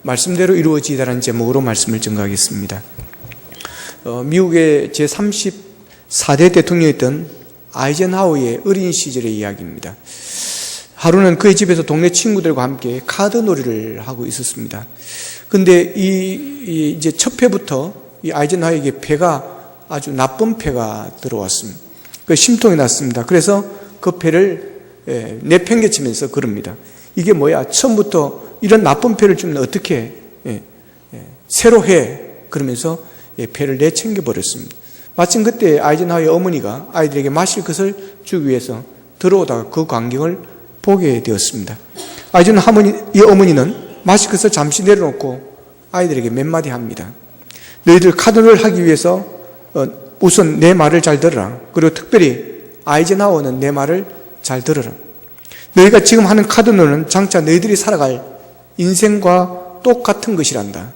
말씀대로 이루어지다라는 제목으로 말씀을 전가하겠습니다. 미국의 제34대 대통령이었던 아이젠하워의 어린 시절의 이야기입니다. 하루는 그의 집에서 동네 친구들과 함께 카드 놀이를 하고 있었습니다. 근데 이제 첫 패부터 이 아이젠하워에게 패가 아주 나쁜 패가 들어왔습니다. 그 심통이 났습니다. 그래서 그 패를 내팽개치면서 그럽니다. 이게 뭐야? 처음부터 이런 나쁜 패를 주면 어떻게 새로 해? 그러면서 패를 내챙겨 버렸습니다. 마침 그때 아이젠하워의 어머니가 아이들에게 마실 것을 주기 위해서 들어오다가 그 광경을 보게 되었습니다. 아이젠하워의 어머니는 마실 것을 잠시 내려놓고 아이들에게 몇 마디 합니다. 너희들 카드를 하기 위해서 우선 내 말을 잘 들어라. 그리고 특별히 아이젠하워는 내 말을 잘 들어라. 너희가 지금 하는 카드놀이는 장차 너희들이 살아갈 인생과 똑같은 것이란다.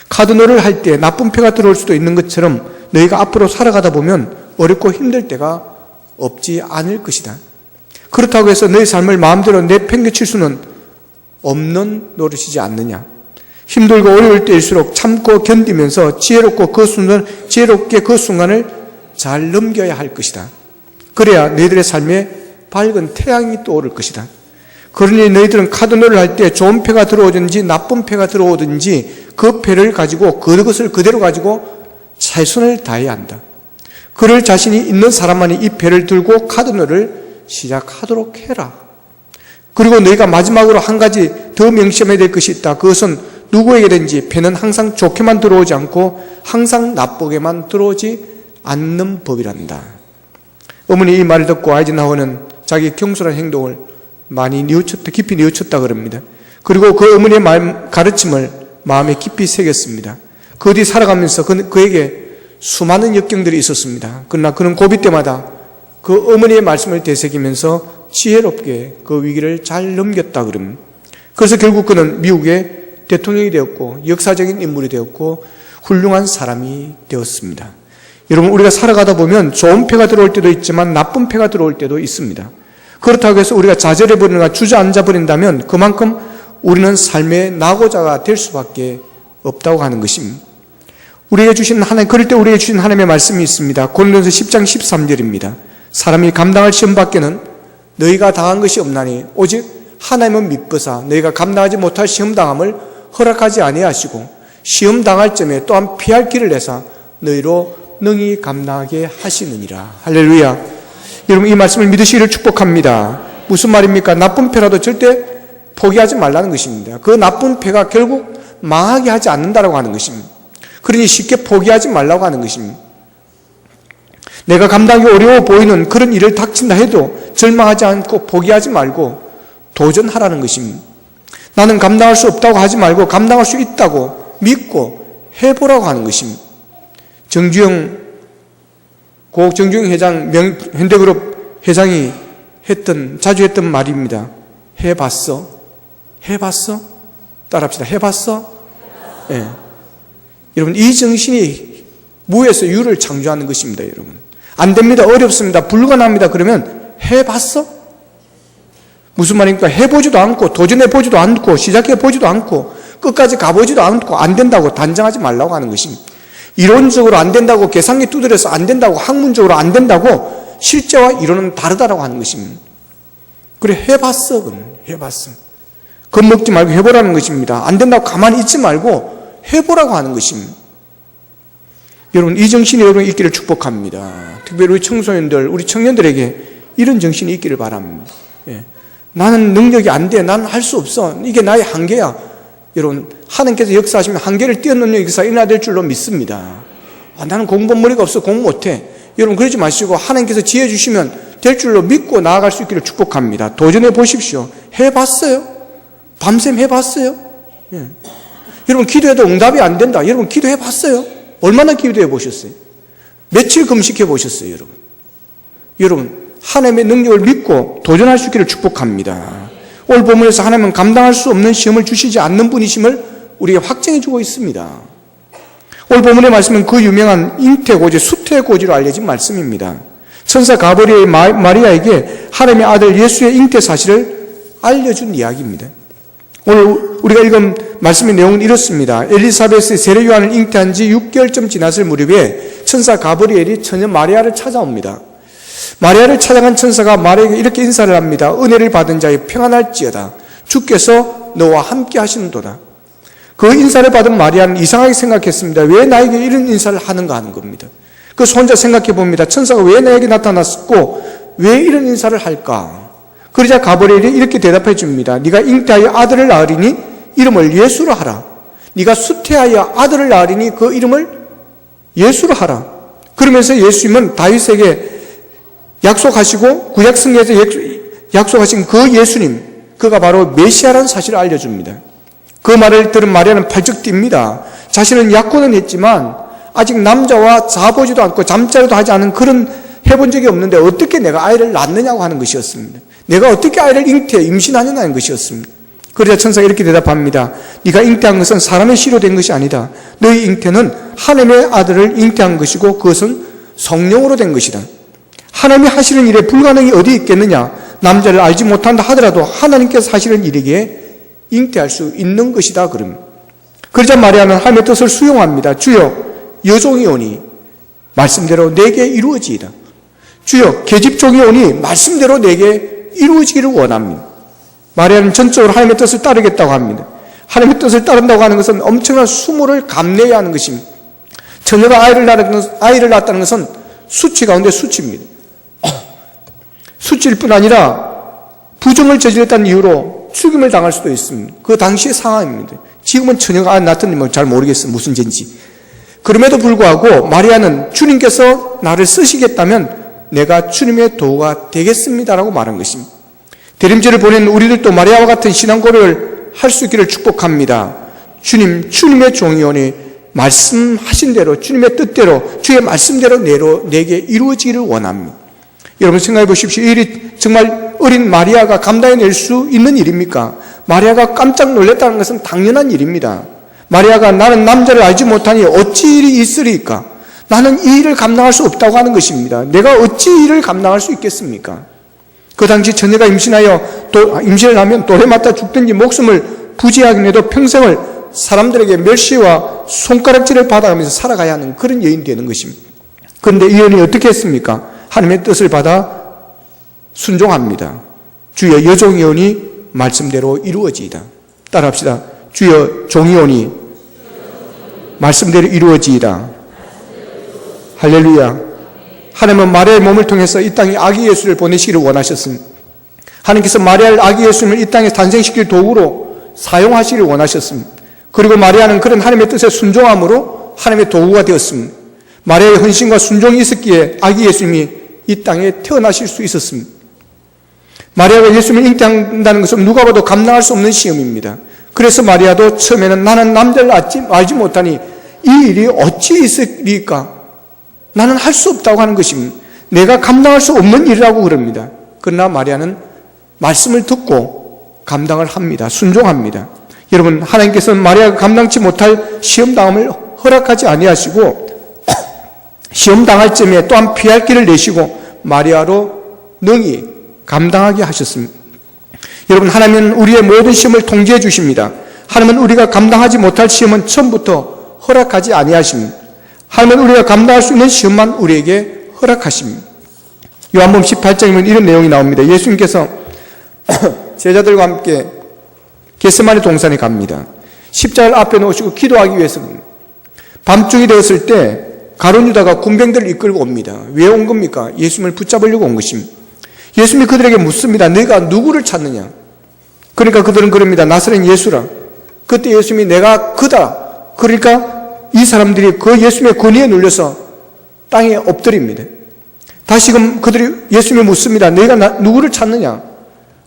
카드놀이를 할 때 나쁜 패가 들어올 수도 있는 것처럼 너희가 앞으로 살아가다 보면 어렵고 힘들 때가 없지 않을 것이다. 그렇다고 해서 너희 삶을 마음대로 내팽개칠 수는 없는 노릇이지 않느냐. 힘들고 어려울 때일수록 참고 견디면서 지혜롭게 그 순간을 잘 넘겨야 할 것이다. 그래야 너희들의 삶에 밝은 태양이 떠오를 것이다. 그러니 너희들은 카드놀이를 할 때 좋은 패가 들어오든지 나쁜 패가 들어오든지 그 패를 가지고 그것을 그대로 가지고 최선을 다해야 한다. 그럴 자신이 있는 사람만이 이 패를 들고 카드놀이를 시작하도록 해라. 그리고 너희가 마지막으로 한 가지 더 명심해야 될 것이 있다. 그것은 누구에게든지 패는 항상 좋게만 들어오지 않고 항상 나쁘게만 들어오지 않는 법이란다. 어머니 이 말을 듣고 아이젠하워는 자기 경솔한 행동을 깊이 뉘우쳤다 그럽니다. 그리고 그 어머니의 가르침을 마음에 깊이 새겼습니다. 그 뒤 살아가면서 그에게 수많은 역경들이 있었습니다. 그러나 그는 고비 때마다 그 어머니의 말씀을 되새기면서 지혜롭게 그 위기를 잘 넘겼다 그럽니다. 그래서 결국 그는 미국의 대통령이 되었고 역사적인 인물이 되었고 훌륭한 사람이 되었습니다. 여러분, 우리가 살아가다 보면 좋은 패가 들어올 때도 있지만 나쁜 패가 들어올 때도 있습니다. 그렇다고 해서 우리가 좌절해버리거나 주저앉아버린다면 그만큼 우리는 삶의 낙오자가 될 수밖에 없다고 하는 것입니다. 그럴 때 우리에게 주신 하나님의 말씀이 있습니다. 고린도전서 10장 13절입니다. 사람이 감당할 시험 밖에는 너희가 당한 것이 없나니 오직 하나님은 미쁘사 너희가 감당하지 못할 시험 당함을 허락하지 아니하시고 시험 당할 점에 또한 피할 길을 내사 너희로 능히 감당하게 하시느니라. 할렐루야. 여러분, 이 말씀을 믿으시기를 축복합니다. 무슨 말입니까? 나쁜 패라도 절대 포기하지 말라는 것입니다. 그 나쁜 패가 결국 망하게 하지 않는다라고 하는 것입니다. 그러니 쉽게 포기하지 말라고 하는 것입니다. 내가 감당하기 어려워 보이는 그런 일을 닥친다 해도 절망하지 않고 포기하지 말고 도전하라는 것입니다. 나는 감당할 수 없다고 하지 말고 감당할 수 있다고 믿고 해보라고 하는 것입니다. 고국 정주영 회장, 현대그룹 회장이 자주 했던 말입니다. 해봤어? 해봤어? 따라합시다. 해봤어? 예. 여러분, 이 정신이 무에서 유를 창조하는 것입니다, 여러분. 안 됩니다. 어렵습니다. 불가능합니다. 그러면 해봤어? 무슨 말입니까? 해보지도 않고, 도전해보지도 않고, 시작해보지도 않고, 끝까지 가보지도 않고, 안 된다고 단정하지 말라고 하는 것입니다. 이론적으로 안 된다고, 계산기 두드려서 안 된다고, 학문적으로 안 된다고, 실제와 이론은 다르다라고 하는 것입니다. 그래, 해봤어. 해봤어. 겁먹지 말고 해보라는 것입니다. 안 된다고 가만히 있지 말고 해보라고 하는 것입니다. 여러분, 이 정신이 여러분 있기를 축복합니다. 특별히 우리 청소년들, 우리 청년들에게 이런 정신이 있기를 바랍니다. 예. 나는 능력이 안 돼. 나는 할 수 없어. 이게 나의 한계야. 여러분, 하나님께서 역사하시면 한계를 뛰어넘는 역사가 일어날 줄로 믿습니다. 나는 공부머리가 없어. 공부 못해. 여러분, 그러지 마시고 하나님께서 지혜 주시면 될 줄로 믿고 나아갈 수 있기를 축복합니다. 도전해 보십시오. 해봤어요? 밤샘 해봤어요? 예. 여러분, 기도해도 응답이 안 된다. 여러분, 기도해 봤어요? 얼마나 기도해 보셨어요? 며칠 금식해 보셨어요, 여러분? 여러분, 하나님의 능력을 믿고 도전할 수 있기를 축복합니다. 오늘 본문에서 하나님은 감당할 수 없는 시험을 주시지 않는 분이심을 우리에게 확증해 주고 있습니다. 오늘 본문의 말씀은 그 유명한 잉태고지, 수태고지로 알려진 말씀입니다. 천사 가브리엘이 마리아에게 하나님의 아들 예수의 잉태 사실을 알려준 이야기입니다. 오늘 우리가 읽은 말씀의 내용은 이렇습니다. 엘리사벳의 세례 요한을 잉태한 지 6개월쯤 지났을 무렵에 천사 가브리엘이 처녀 마리아를 찾아옵니다. 마리아를 찾아간 천사가 마리아에게 이렇게 인사를 합니다. 은혜를 받은 자여 평안할지어다. 주께서 너와 함께 하시는도다. 그 인사를 받은 마리아는 이상하게 생각했습니다. 왜 나에게 이런 인사를 하는가 하는 겁니다. 그래서 혼자 생각해 봅니다. 천사가 왜 나에게 나타났고 왜 이런 인사를 할까? 그러자 가브리엘이 이렇게 대답해 줍니다. 네가 잉태하여 아들을 낳으리니 이름을 예수로 하라. 네가 수태하여 아들을 낳으리니 그 이름을 예수로 하라. 그러면서 예수님은 다윗에게 약속하시고 구약 성경에서 약속하신 그 예수님, 그가 바로 메시아라는 사실을 알려줍니다. 그 말을 들은 마리아는 발쩍 뜁니다. 자신은 약혼은 했지만 아직 남자와 자보지도 않고 잠자리도 하지 않은 그런 해본 적이 없는데 어떻게 내가 아이를 낳느냐고 하는 것이었습니다. 내가 어떻게 아이를 임신하느냐는 것이었습니다. 그러자 천사가 이렇게 대답합니다. 네가 잉태한 것은 사람의 씨로 된 것이 아니다. 너희 잉태는 하나님의 아들을 잉태한 것이고 그것은 성령으로 된 것이다. 하나님이 하시는 일에 불가능이 어디 있겠느냐? 남자를 알지 못한다 하더라도 하나님께서 하시는 일이기에 잉태할 수 있는 것이다. 그러자 마리아는 하나님의 뜻을 수용합니다. 주여 여종이 오니 말씀대로 내게 이루어지이다. 주여 계집종이 오니 말씀대로 내게 이루어지기를 원합니다. 마리아는 전적으로 하나님의 뜻을 따르겠다고 합니다. 하나님의 뜻을 따른다고 하는 것은 엄청난 수모를 감내해야 하는 것입니다. 처녀가 아이를 낳았다는 것은 수치 가운데 수치입니다. 수치일 뿐 아니라 부정을 저질렀다는 이유로 죽임을 당할 수도 있습니다. 그 당시의 상황입니다. 지금은 처녀가 낳았더니 잘 모르겠어요. 무슨 죄인지. 그럼에도 불구하고 마리아는 주님께서 나를 쓰시겠다면 내가 주님의 도구가 되겠습니다라고 말한 것입니다. 대림절을 보낸 우리들도 마리아와 같은 신앙 고백을 할 수 있기를 축복합니다. 주님의 종이오니 말씀하신 대로 주님의 뜻대로 주의 말씀대로 내게 이루어지기를 원합니다. 여러분 생각해 보십시오. 이 일이 정말 어린 마리아가 감당해낼 수 있는 일입니까? 마리아가 깜짝 놀랐다는 것은 당연한 일입니다. 마리아가 나는 남자를 알지 못하니 어찌 일이 있으리까? 나는 이 일을 감당할 수 없다고 하는 것입니다. 내가 어찌 이 일을 감당할 수 있겠습니까? 그 당시 처녀가 임신을 하면 돌에 맞다 죽든지 목숨을 부지하긴 해도 평생을 사람들에게 멸시와 손가락질을 받아가면서 살아가야 하는 그런 여인이 되는 것입니다. 그런데 이 여인이 어떻게 했습니까? 하나님의 뜻을 받아 순종합니다. 주여 여종이 오니 말씀대로 이루어지이다. 따라합시다. 주여 종이 오니 말씀대로 이루어지이다. 할렐루야. 하나님은 마리아의 몸을 통해서 이 땅에 아기 예수를 보내시기를 원하셨습니다. 하나님께서 마리아를 아기 예수님을 이 땅에 탄생시킬 도구로 사용하시기를 원하셨습니다. 그리고 마리아는 그런 하나님의 뜻에 순종함으로 하나님의 도구가 되었습니다. 마리아의 헌신과 순종이 있었기에 아기 예수님이 이 땅에 태어나실 수 있었습니다. 마리아가 예수님을 잉태한다는 것은 누가 봐도 감당할 수 없는 시험입니다. 그래서 마리아도 처음에는 나는 남자를 알지 못하니 이 일이 어찌 있으리까? 나는 할 수 없다고 하는 것입니다. 내가 감당할 수 없는 일이라고 그럽니다. 그러나 마리아는 말씀을 듣고 감당을 합니다. 순종합니다. 여러분, 하나님께서는 마리아가 감당치 못할 시험당함을 허락하지 아니하시고 시험당할 점에 또한 피할 길을 내시고 마리아로 능히 감당하게 하셨습니다. 여러분, 하나님은 우리의 모든 시험을 통제해 주십니다. 하나님은 우리가 감당하지 못할 시험은 처음부터 허락하지 아니하십니다. 하나님은 우리가 감당할 수 있는 시험만 우리에게 허락하십니다. 요한복음 18장이면 이런 내용이 나옵니다. 예수님께서 제자들과 함께 겟세마네 동산에 갑니다. 십자가를 앞에 놓으시고 기도하기 위해서 밤중이 되었을 때 가룟 유다가 군병들을 이끌고 옵니다. 왜 온 겁니까? 예수님을 붙잡으려고 온 것입니다. 예수님이 그들에게 묻습니다. 너희가 누구를 찾느냐? 그러니까 그들은 그럽니다. 나사렛 예수라. 그때 예수님이 내가 그다. 그러니까 이 사람들이 그 예수님의 권위에 눌려서 땅에 엎드립니다. 다시금 그들이 예수님이 묻습니다. 너희가 누구를 찾느냐?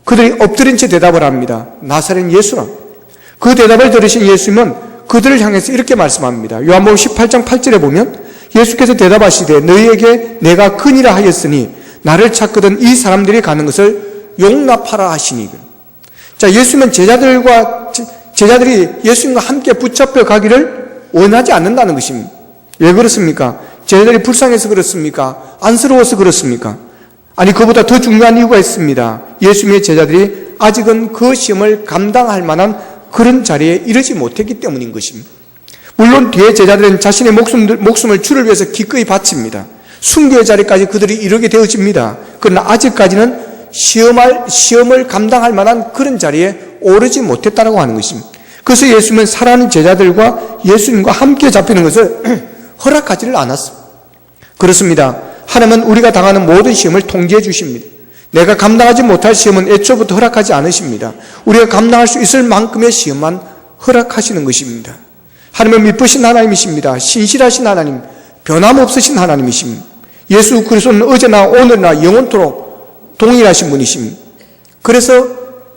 그들이 엎드린 채 대답을 합니다. 나사렛 예수라. 그 대답을 들으신 예수님은 그들을 향해서 이렇게 말씀합니다. 요한복음 18장 8절에 보면 예수께서 대답하시되 너희에게 내가 큰이라 하였으니 나를 찾거든 이 사람들이 가는 것을 용납하라 하시니. 자, 예수님은 제자들이 예수님과 함께 붙잡혀 가기를 원하지 않는다는 것입니다. 왜 그렇습니까? 제자들이 불쌍해서 그렇습니까? 안쓰러워서 그렇습니까? 아니, 그보다 더 중요한 이유가 있습니다. 예수님의 제자들이 아직은 그 시험을 감당할 만한 그런 자리에 이르지 못했기 때문인 것입니다. 물론 뒤에 제자들은 자신의 목숨을 주를 위해서 기꺼이 바칩니다. 순교의 자리까지 그들이 이르게 되어집니다. 그러나 아직까지는 시험을 감당할 만한 그런 자리에 오르지 못했다고 하는 것입니다. 그래서 예수님은 사랑하는 제자들과 예수님과 함께 잡히는 것을 허락하지를 않았습니다. 그렇습니다. 하나님은 우리가 당하는 모든 시험을 통제해 주십니다. 내가 감당하지 못할 시험은 애초부터 허락하지 않으십니다. 우리가 감당할 수 있을 만큼의 시험만 허락하시는 것입니다. 하나님은 미쁘신 하나님이십니다. 신실하신 하나님, 변함없으신 하나님이십니다. 예수 그리스도는 어제나 오늘나 영원토록 동일하신 분이십니다. 그래서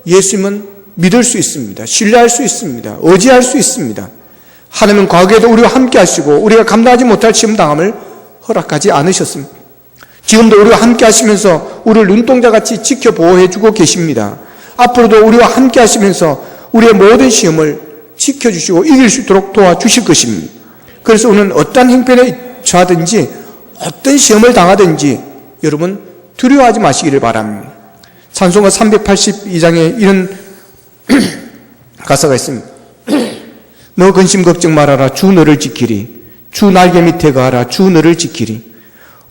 예수님은 믿을 수 있습니다. 신뢰할 수 있습니다. 의지할 수 있습니다. 하나님은 과거에도 우리와 함께 하시고 우리가 감당하지 못할 시험 당함을 허락하지 않으셨습니다. 지금도 우리와 함께 하시면서 우리를 눈동자같이 지켜보호해 주고 계십니다. 앞으로도 우리와 함께 하시면서 우리의 모든 시험을 지켜주시고 이길 수 있도록 도와주실 것입니다. 그래서 오늘 어떤 형편에 처하든지 어떤 시험을 당하든지 여러분 두려워하지 마시기를 바랍니다. 찬송가 382장에 이런 가사가 있습니다. 너 근심 걱정 말아라. 주 너를 지키리. 주 날개 밑에 가라. 주 너를 지키리.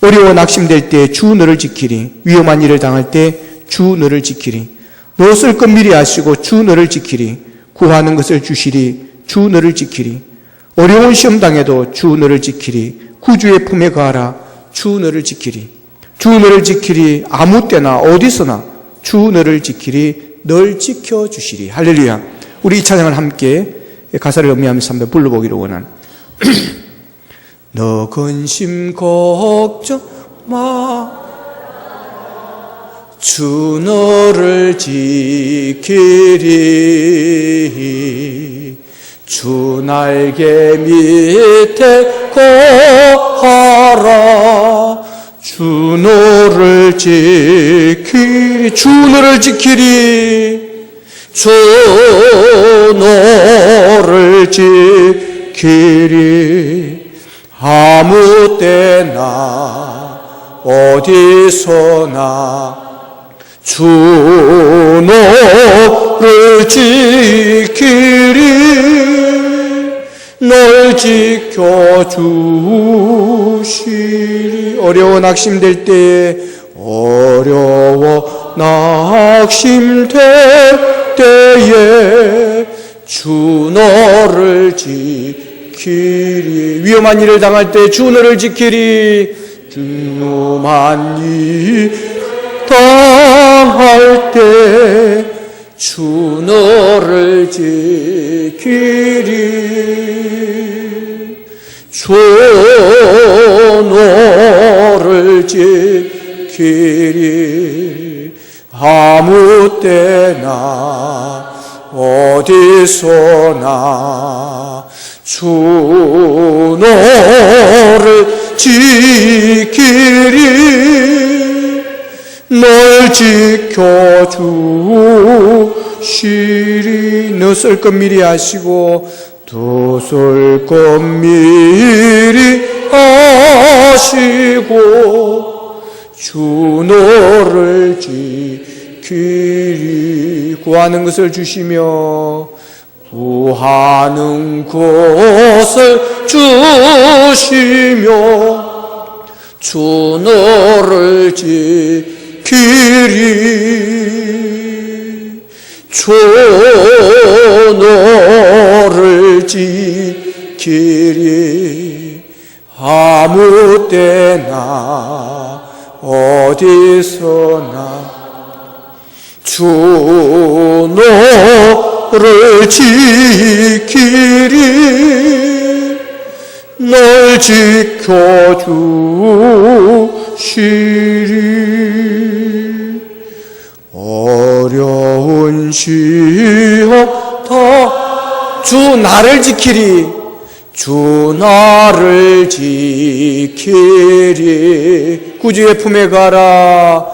어려워 낙심될 때 주 너를 지키리. 위험한 일을 당할 때 주 너를 지키리. 너 쓸 것 미리 아시고 주 너를 지키리. 구하는 것을 주시리. 주 너를 지키리. 어려운 시험 당해도 주 너를 지키리. 구주의 품에 가라. 주 너를 지키리. 주 너를 지키리. 아무 때나 어디서나 주 너를 지키리. 널 지켜주시리. 할렐루야. 우리 이 찬양을 함께 가사를 음미하면서 한번 불러보기를 원합니다. 너 근심 걱정 마. 주 너를 지키리. 주 날개 밑에 거하라. 주 너를 지키리. 주 너를 지키리. 주 너를 지키리. 아무 때나 어디서나 주 너를 지키리. 널 지켜주시리. 어려워 낙심될 때에 어려워 낙심될 때에 주 너를 지키리. 위험한 일을 당할 때 주 너를 지키리. 위험한 일 당할 때 주 너를 지키리. 주 너를 지키리. 아무 때나 어디서나 주 너를 지키리. 널 지켜주시리. 너 쓸 것 미리 아시고 너 쓸 것 미리 아시고 주 너를 지키리. 구하는 것을 주시며 구하는 것을 주시며 주 너를 지키리. 주 너를 지키리. 아무 때나 어디서나 주 너를 지키리. 널 지켜주시리. 어려운 시험 다 주 나를 지키리. 주 나를 지키리. 구주의 품에 가라.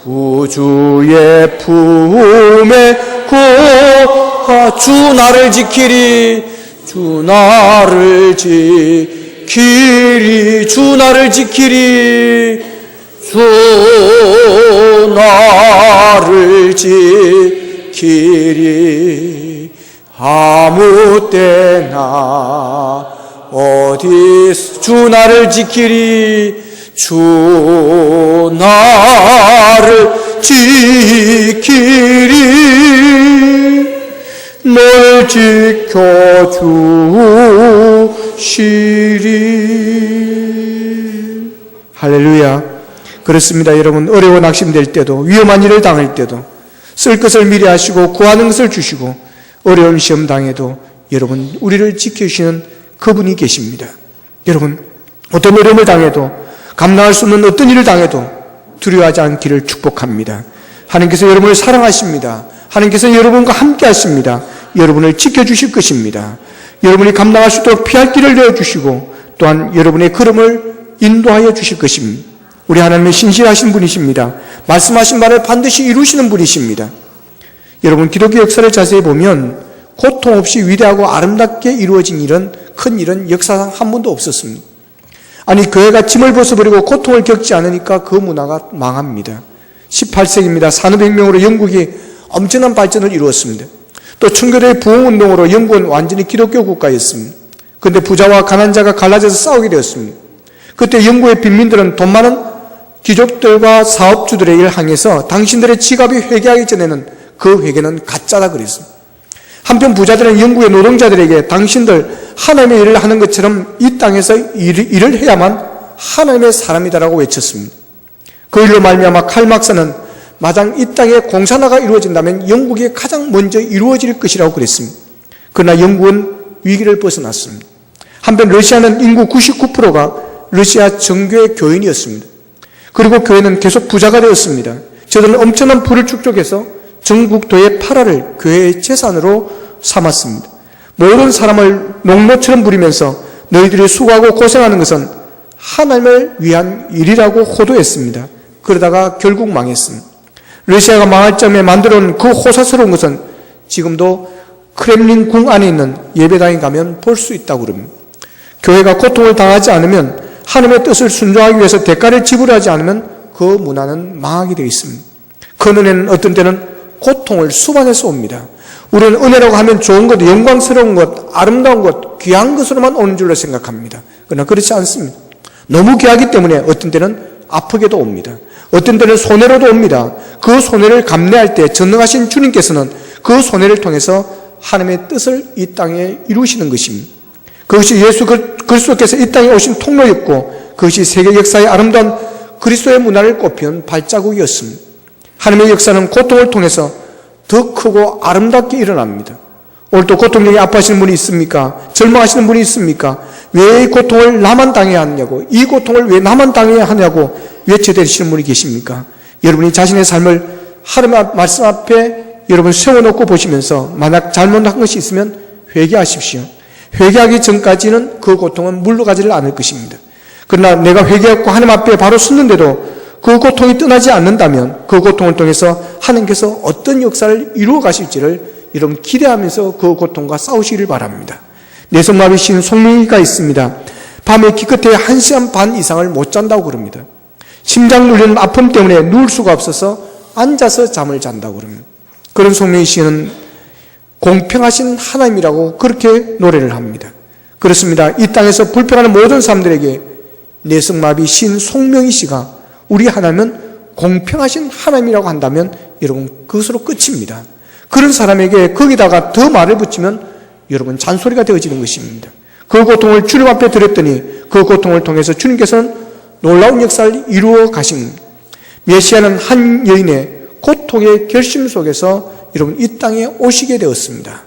구주의 품에 가. 주 나를 지키리. 주 나를 지키리. 주 나를 지키리. 주 나를 지키리. 아무 때나 어디서 주 나를 지키리 주 나를 지키리 널 지켜주시리. 할렐루야. 그렇습니다. 여러분, 어려워 낙심될 때도, 위험한 일을 당할 때도, 쓸 것을 미리 하시고 구하는 것을 주시고 어려운 시험 당해도 여러분 우리를 지켜주시는 그분이 계십니다. 여러분, 어떤 어려움을 당해도, 감당할 수 없는 어떤 일을 당해도 두려워하지 않기를 축복합니다. 하나님께서 여러분을 사랑하십니다. 하나님께서 여러분과 함께 하십니다. 여러분을 지켜주실 것입니다. 여러분이 감당할 수 있도록 피할 길을 내어주시고 또한 여러분의 걸음을 인도하여 주실 것입니다. 우리 하나님은 신실하신 분이십니다. 말씀하신 바를 반드시 이루시는 분이십니다. 여러분, 기독교 역사를 자세히 보면 고통 없이 위대하고 아름답게 이루어진 일은, 큰 일은 역사상 한 번도 없었습니다. 아니, 교회가 짐을 벗어버리고 고통을 겪지 않으니까 그 문화가 망합니다. 18세기입니다. 산업혁명으로 영국이 엄청난 발전을 이루었습니다. 또 청교도의 부흥운동으로 영국은 완전히 기독교 국가였습니다. 그런데 부자와 가난자가 갈라져서 싸우게 되었습니다. 그때 영국의 빈민들은 돈 많은 귀족들과 사업주들의 일을 향해서 당신들의 지갑이 회개하기 전에는 그 회개는 가짜다 그랬습니다. 한편 부자들은 영국의 노동자들에게 당신들 하나님의 일을 하는 것처럼 이 땅에서 일을 해야만 하나님의 사람이다라고 외쳤습니다. 그 일로 말미암아 칼 막사는 마당 이 땅에 공산화가 이루어진다면 영국이 가장 먼저 이루어질 것이라고 그랬습니다. 그러나 영국은 위기를 벗어났습니다. 한편 러시아는 인구 99%가 러시아 정교의 교인이었습니다. 그리고 교회는 계속 부자가 되었습니다. 저들은 엄청난 부를 축적해서 전국도의 파라를 교회의 재산으로 삼았습니다. 모든 사람을 농노처럼 부리면서 너희들이 수고하고 고생하는 것은 하나님을 위한 일이라고 호도했습니다. 그러다가 결국 망했습니다. 러시아가 망할 점에 만들어온 그 호사스러운 것은 지금도 크렘린 궁 안에 있는 예배당에 가면 볼 수 있다고 그럽니다. 교회가 고통을 당하지 않으면, 하나님의 뜻을 순종하기 위해서 대가를 지불하지 않으면 그 문화는 망하게 되어 있습니다. 그 은혜는 어떤 때는 고통을 수반해서 옵니다. 우리는 은혜라고 하면 좋은 것, 영광스러운 것, 아름다운 것, 귀한 것으로만 오는 줄로 생각합니다. 그러나 그렇지 않습니다. 너무 귀하기 때문에 어떤 때는 아프게도 옵니다. 어떤 때는 손해로도 옵니다. 그 손해를 감내할 때 전능하신 주님께서는 그 손해를 통해서 하나님의 뜻을 이 땅에 이루시는 것입니다. 그것이 예수 그리스도께서 이 땅에 오신 통로였고, 그것이 세계 역사의 아름다운 그리스도의 문화를 꽃피운 발자국이었습니다. 하나님의 역사는 고통을 통해서 더 크고 아름답게 일어납니다. 오늘도 고통중에 아파하시는 분이 있습니까? 절망하시는 분이 있습니까? 왜 이 고통을 나만 당해야 하냐고, 이 고통을 왜 나만 당해야 하냐고 외쳐대시는 분이 계십니까? 여러분이 자신의 삶을 하나님의 말씀 앞에 여러분 세워놓고 보시면서 만약 잘못한 것이 있으면 회개하십시오. 회개하기 전까지는 그 고통은 물러가지를 않을 것입니다. 그러나 내가 회개했고 하나님 앞에 바로 섰는데도 그 고통이 떠나지 않는다면 그 고통을 통해서 하나님께서 어떤 역사를 이루어 가실지를 여러분 기대하면서 그 고통과 싸우시기를 바랍니다. 내성마비 신 송명이가 있습니다. 밤에 기껏해 1시간 반 이상을 못 잔다고 그럽니다. 심장 눌리는 아픔 때문에 누울 수가 없어서 앉아서 잠을 잔다고 그럽니다. 그런 송명이 씨는 공평하신 하나님이라고 그렇게 노래를 합니다. 그렇습니다. 이 땅에서 불평하는 모든 사람들에게 내성마비 신 송명이 씨가 우리 하나님은 공평하신 하나님이라고 한다면 여러분 그것으로 끝입니다. 그런 사람에게 거기다가 더 말을 붙이면 여러분 잔소리가 되어지는 것입니다. 그 고통을 주님 앞에 드렸더니 그 고통을 통해서 주님께서는 놀라운 역사를 이루어 가십니다. 메시아는 한 여인의 고통의 결심 속에서 여러분 이 땅에 오시게 되었습니다.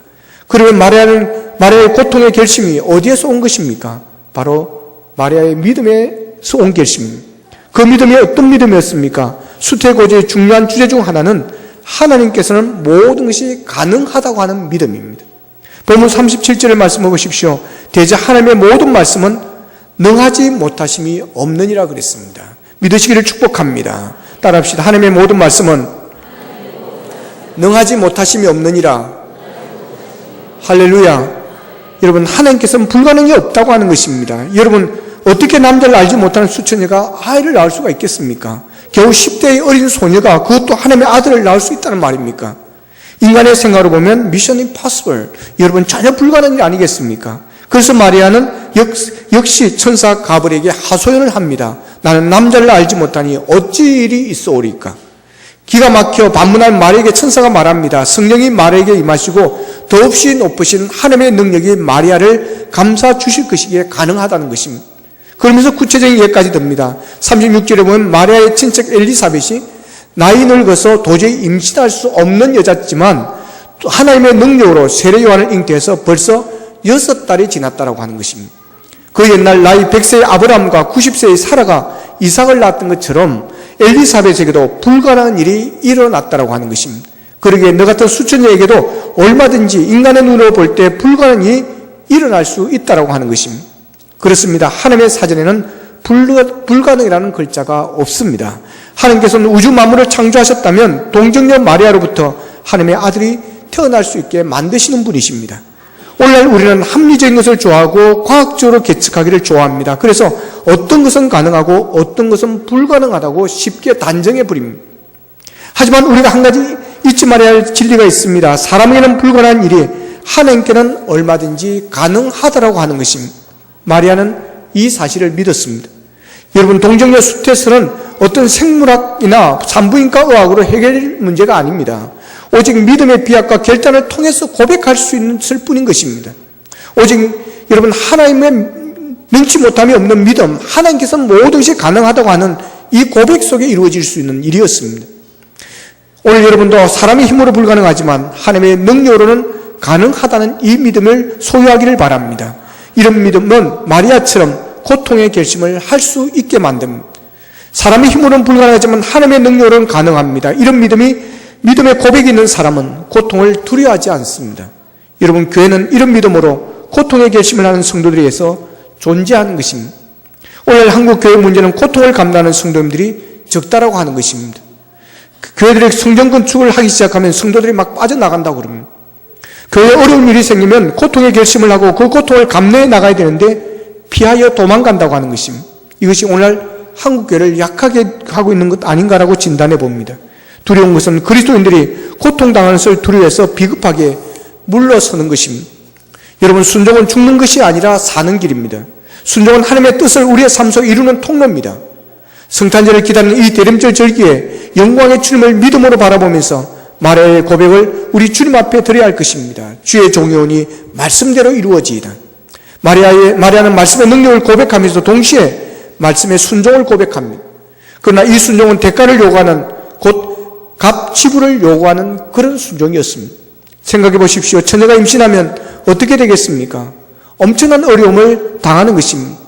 그러면 마리아의 고통의 결심이 어디에서 온 것입니까? 바로 마리아의 믿음에서 온 결심입니다. 그 믿음이 어떤 믿음이었습니까? 수태고지의 중요한 주제 중 하나는 하나님께서는 모든 것이 가능하다고 하는 믿음입니다. 본문 37절의 말씀을 보십시오. 대저 하나님의 모든 말씀은 능하지 못하심이 없느니라 그랬습니다. 믿으시기를 축복합니다. 따라합시다. 하나님의 모든 말씀은 능하지 못하심이 없느니라. 할렐루야. 여러분 하나님께서는 불가능이 없다고 하는 것입니다. 여러분 어떻게 남자를 알지 못하는 수처녀가 아이를 낳을 수가 있겠습니까? 겨우 10대의 어린 소녀가 그것도 하나님의 아들을 낳을 수 있다는 말입니까? 인간의 생각으로 보면 미션 임파서블, 여러분 전혀 불가능한 일 아니겠습니까? 그래서 마리아는 역시 천사 가브리엘에게 하소연을 합니다. 나는 남자를 알지 못하니 어찌 일이 있어오리까? 기가 막혀 반문한 마리아에게 천사가 말합니다. 성령이 마리아에게 임하시고 더없이 높으신 하나님의 능력이 마리아를 감싸 주실 것이기에 가능하다는 것입니다. 그러면서 구체적인 예까지 듭니다. 36절에 보면 마리아의 친척 엘리사벳이 나이 늙어서 도저히 임신할 수 없는 여자지만 하나님의 능력으로 세례 요한을 잉태해서 벌써 6달이 지났다라고 하는 것입니다. 그 옛날 나이 100세의 아브라함과 90세의 사라가 이삭을 낳았던 것처럼 엘리사벳에게도 불가능한 일이 일어났다라고 하는 것입니다. 그러기에 너 같은 수천녀에게도 얼마든지 인간의 눈으로 볼 때 불가능한 일이 일어날 수 있다라고 하는 것입니다. 그렇습니다. 하나님의 사전에는 불가능이라는 글자가 없습니다. 하나님께서는 우주 만물을 창조하셨다면 동정녀 마리아로부터 하나님의 아들이 태어날 수 있게 만드시는 분이십니다. 오늘날 우리는 합리적인 것을 좋아하고 과학적으로 계측하기를 좋아합니다. 그래서 어떤 것은 가능하고 어떤 것은 불가능하다고 쉽게 단정해 버립니다. 하지만 우리가 한 가지 잊지 말아야 할 진리가 있습니다. 사람에게는 불가능한 일이 하나님께는 얼마든지 가능하다라고 하는 것입니다. 마리아는 이 사실을 믿었습니다. 여러분, 동정녀 수태설은 어떤 생물학이나 산부인과 의학으로 해결될 문제가 아닙니다. 오직 믿음의 비약과 결단을 통해서 고백할 수 있을 뿐인 것입니다. 오직 여러분, 하나님의 능치 못함이 없는 믿음, 하나님께서 모든 것이 가능하다고 하는 이 고백 속에 이루어질 수 있는 일이었습니다. 오늘 여러분도 사람의 힘으로 불가능하지만 하나님의 능력으로는 가능하다는 이 믿음을 소유하기를 바랍니다. 이런 믿음은 마리아처럼 고통의 결심을 할 수 있게 만듭니다. 사람의 힘으로는 불가능하지만 하나님의 능력으로는 가능합니다. 이런 믿음의 고백이 있는 사람은 고통을 두려워하지 않습니다. 여러분, 교회는 이런 믿음으로 고통의 결심을 하는 성도들에 의해서 존재하는 것입니다. 오늘 한국 교회 문제는 고통을 감당하는 성도님들이 적다라고 하는 것입니다. 교회들의 성전 건축을 하기 시작하면 성도들이 막 빠져나간다고 그럽니다. 교회에 어려운 일이 생기면 고통의 결심을 하고 그 고통을 감내해 나가야 되는데 피하여 도망간다고 하는 것입니다. 이것이 오늘날 한국교회를 약하게 하고 있는 것 아닌가라고 진단해 봅니다. 두려운 것은 그리스도인들이 고통당하는 것을 두려워해서 비급하게 물러서는 것입니다. 여러분, 순종은 죽는 것이 아니라 사는 길입니다. 순종은 하나님의 뜻을 우리의 삶 속에 이루는 통로입니다. 성탄절을 기다리는 이 대림절 절기에 영광의 주님을 믿음으로 바라보면서 마리아의 고백을 우리 주님 앞에 드려야 할 것입니다. 주의 종이오니 말씀대로 이루어지이다. 마리아는 말씀의 능력을 고백하면서 동시에 말씀의 순종을 고백합니다. 그러나 이 순종은 대가를 요구하는, 곧 값 지불을 요구하는 그런 순종이었습니다. 생각해 보십시오. 처녀가 임신하면 어떻게 되겠습니까? 엄청난 어려움을 당하는 것입니다.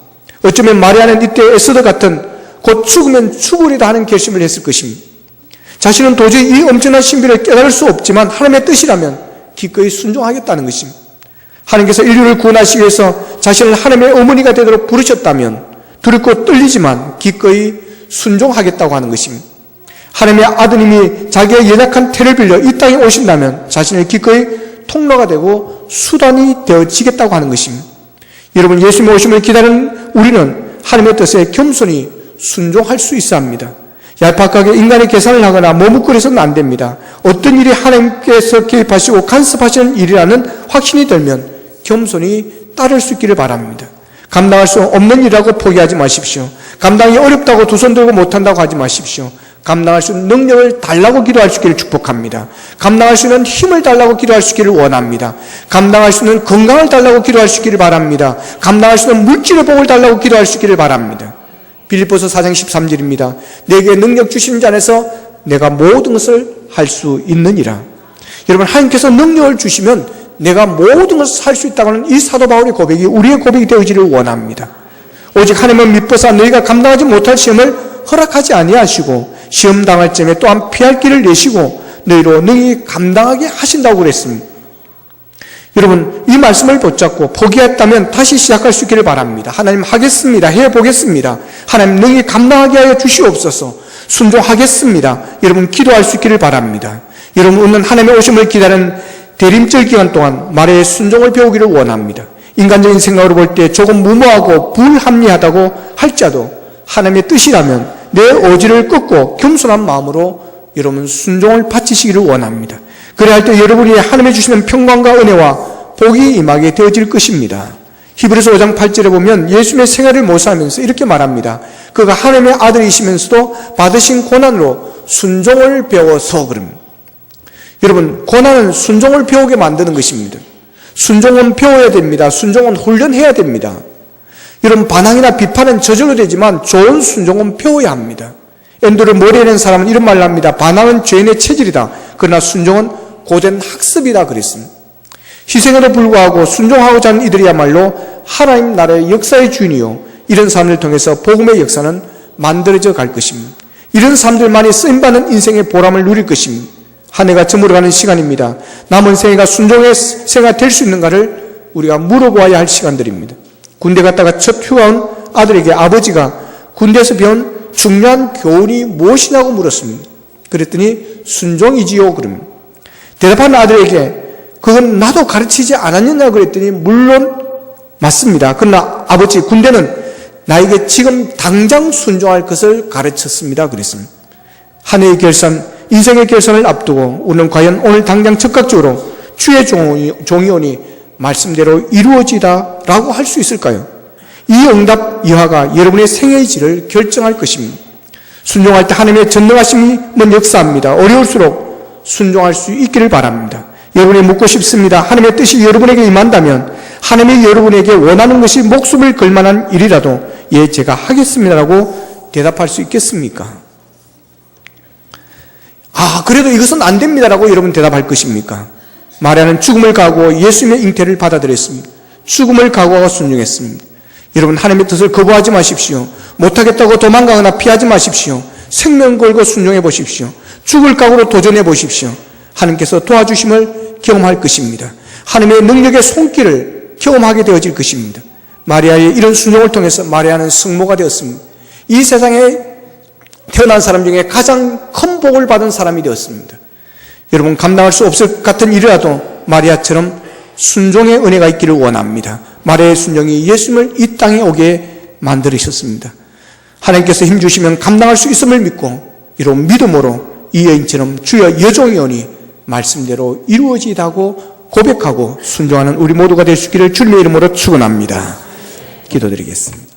어쩌면 마리아는 이때 에스더 같은 곧 죽으면 죽으리다 하는 결심을 했을 것입니다. 자신은 도저히 이 엄청난 신비를 깨달을 수 없지만 하나님의 뜻이라면 기꺼이 순종하겠다는 것입니다. 하나님께서 인류를 구원하시기 위해서 자신을 하나님의 어머니가 되도록 부르셨다면 두렵고 떨리지만 기꺼이 순종하겠다고 하는 것입니다. 하나님의 아드님이 자기의 연약한 태를 빌려 이 땅에 오신다면 자신을 기꺼이 통로가 되고 수단이 되어지겠다고 하는 것입니다. 여러분, 예수님의 오심을 기다리는 우리는 하나님의 뜻에 겸손히 순종할 수 있어야 합니다. 얄팍하게 인간의 계산을 하거나 머뭇거려서는 안 됩니다. 어떤 일이 하나님께서 개입하시고 간섭하시는 일이라는 확신이 들면 겸손히 따를 수 있기를 바랍니다. 감당할 수 없는 일이라고 포기하지 마십시오. 감당이 어렵다고 두 손 들고 못한다고 하지 마십시오. 감당할 수 있는 능력을 달라고 기도할 수 있기를 축복합니다. 감당할 수 있는 힘을 달라고 기도할 수 있기를 원합니다. 감당할 수 있는 건강을 달라고 기도할 수 있기를 바랍니다. 감당할 수 있는 물질의 복을 달라고 기도할 수 있기를 바랍니다. 빌립보서 4장 13절입니다. 내게 능력 주시는 자 안에서 내가 모든 것을 할 수 있느니라. 여러분, 하나님께서 능력을 주시면 내가 모든 것을 할 수 있다고 하는 이 사도 바울의 고백이 우리의 고백이 되어지기를 원합니다. 오직 하나님은 미뻐서 너희가 감당하지 못할 시험을 허락하지 아니하시고 시험 당할 점에 또한 피할 길을 내시고 너희로 능히 감당하게 하신다고 그랬습니다. 여러분, 이 말씀을 붙잡고 포기했다면 다시 시작할 수 있기를 바랍니다. 하나님 하겠습니다. 해보겠습니다. 하나님 능히 감당하게 하여 주시옵소서. 순종하겠습니다. 여러분, 기도할 수 있기를 바랍니다. 여러분, 오늘 하나님의 오심을 기다리는 대림절 기간 동안 말의 순종을 배우기를 원합니다. 인간적인 생각으로 볼 때 조금 무모하고 불합리하다고 할지라도 하나님의 뜻이라면 내 의지를 꺾고 겸손한 마음으로 여러분 순종을 바치시기를 원합니다. 그래야 할 때 여러분이 하나님이 주시는 평강과 은혜와 복이 임하게 되어질 것입니다. 히브리서 5장 8절에 보면 예수님의 생애를 모사하면서 이렇게 말합니다. 그가 하나님의 아들이시면서도 받으신 고난으로 순종을 배워서 그럽니다. 여러분, 고난은 순종을 배우게 만드는 것입니다. 순종은 배워야 됩니다. 순종은 훈련해야 됩니다. 여러분, 반항이나 비판은 저절로 되지만 좋은 순종은 배워야 합니다. 앤드류 모레라는 사람은 이런 말을 합니다. 반항은 죄인의 체질이다. 그러나 순종은 고된 학습이다 그랬습니다. 희생에도 불구하고 순종하고자 하는 이들이야말로 하나님 나라의 역사의 주인이요, 이런 사람을 통해서 복음의 역사는 만들어져 갈 것입니다. 이런 사람들만이 쓰임받는 인생의 보람을 누릴 것입니다. 한 해가 저물어가는 시간입니다. 남은 생애가 순종의 생애가 될 수 있는가를 우리가 물어보아야 할 시간들입니다. 군대 갔다가 첫 휴가온 아들에게 아버지가 군대에서 배운 중요한 교훈이 무엇이냐고 물었습니다. 그랬더니 순종이지요 그럽니다. 대답한 아들에게 그건 나도 가르치지 않았느냐 그랬더니 물론 맞습니다. 그러나 아버지, 군대는 나에게 지금 당장 순종할 것을 가르쳤습니다 그랬습니다. 한 해의 결산, 인생의 결산을 앞두고 우리는 과연 오늘 당장 즉각적으로 주의 종이 오니 말씀대로 이루어지다라고 할 수 있을까요? 이 응답 이하가 여러분의 생애의 질을 결정할 것입니다. 순종할 때 하나님의 전능하심은 역사합니다. 어려울수록 순종할 수 있기를 바랍니다. 여러분이 묻고 싶습니다. 하나님의 뜻이 여러분에게 임한다면 하나님이 여러분에게 원하는 것이 목숨을 걸 만한 일이라도 예, 제가 하겠습니다라고 대답할 수 있겠습니까? 그래도 이것은 안 됩니다라고 여러분 대답할 것입니까? 마리아는 죽음을 각오하고 예수님의 잉태를 받아들였습니다. 죽음을 각오하고 순종했습니다. 여러분, 하나님의 뜻을 거부하지 마십시오. 못하겠다고 도망가거나 피하지 마십시오. 생명 걸고 순종해 보십시오. 죽을 각오로 도전해 보십시오. 하나님께서 도와주심을 경험할 것입니다. 하나님의 능력의 손길을 경험하게 되어질 것입니다. 마리아의 이런 순종을 통해서 마리아는 성모가 되었습니다. 이 세상에 태어난 사람 중에 가장 큰 복을 받은 사람이 되었습니다. 여러분, 감당할 수 없을 것 같은 일이라도 마리아처럼 순종의 은혜가 있기를 원합니다. 마리아의 순종이 예수님을 이 땅에 오게 만들으셨습니다. 하나님께서 힘주시면 감당할 수 있음을 믿고 이런 믿음으로 이 여인처럼 주여 여종이오니 말씀대로 이루어지다고 고백하고 순종하는 우리 모두가 될 수 있기를 주님의 이름으로 축원합니다. 기도드리겠습니다.